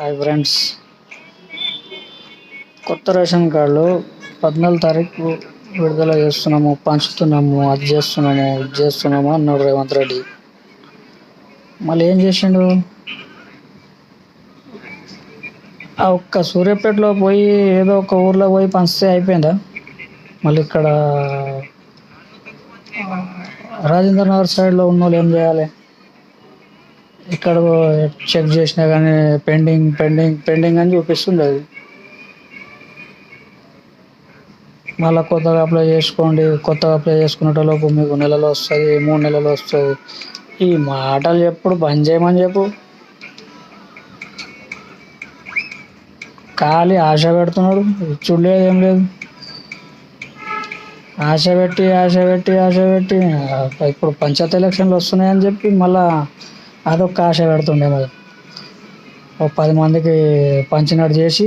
Hi friends, కొత్త ration కార్డులు 14 తారీఖు విడుదల చేస్తున్నాము, పంచుతున్నాము, అది చేస్తున్నాము, ఇది చేస్తున్నాము అన్నాడు రేవంత్ రెడ్డి. మళ్ళీ ఏం చేసిండు? ఆ ఒక్క సూర్యాపేటలో పోయి ఏదో ఒక ఊర్లో పోయి పంచితే అయిపోయిందా? మళ్ళీ ఇక్కడ రాజేంద్ర నగర్ సైడ్లో ఉన్న వాళ్ళు ఏం చేయాలి? ఇక్కడ చెక్ చేసినా కానీ పెండింగ్ పెండింగ్ పెండింగ్ అని చూపిస్తుంది. అది మళ్ళీ కొత్తగా అప్లై చేసుకోండి, కొత్తగా అప్లై చేసుకునేటలోపు మీకు నెలలో వస్తుంది, 3 నెలలు వస్తుంది. ఈ మాటలు ఎప్పుడు బంద్ చేయమని చెప్పు. ఖాళీ ఆశ పెడుతున్నాడు, ఇచ్చుడు లేదు, ఏం లేదు. ఆశ పెట్టి ఆశ పెట్టి ఆశ పెట్టి ఇప్పుడు పంచాయతీ ఎలక్షన్లు వస్తున్నాయని చెప్పి మళ్ళా అదొక ఆశ పెడుతుండే. మరి ఒక 10 మందికి పంచినట్టు చేసి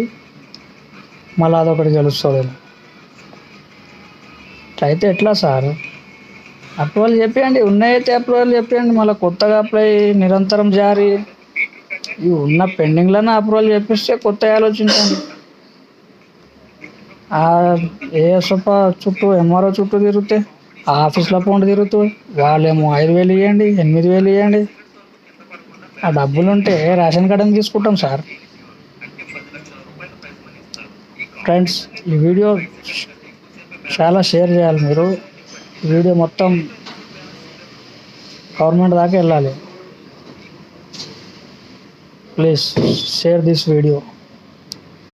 మళ్ళీ అదొకటి గెలుస్తాడు. అయితే ఎట్లా సార్? అప్రూవల్ చెప్పండి, ఉన్నాయితే అప్రూవల్ చెప్పండి. మళ్ళీ కొత్తగా అప్లై నిరంతరం జారీ, ఈ ఉన్న పెండింగ్లను అప్రూవల్ చెప్పిస్తే కొత్తగా ఆలోచించండి. ఏఎస్ఎఫ్ చుట్టూ, ఎంఆర్ఓ చుట్టూ తిరిగితే, ఆ ఆఫీస్లో పోండి తిరుగుతూ, వాళ్ళేమో 5,000 ఇవ్వండి, 8,000 ఇవ్వండి. ఆ డబ్బులుంటే రేషన్ కార్డు తీసుకుంటాం సార్. ఫ్రెండ్స్, ఈ వీడియో చాలా షేర్ చేయాలి. మీరు ఈ వీడియో మొత్తం గవర్నమెంట్ దాకా వెళ్ళాలి. Please share this video.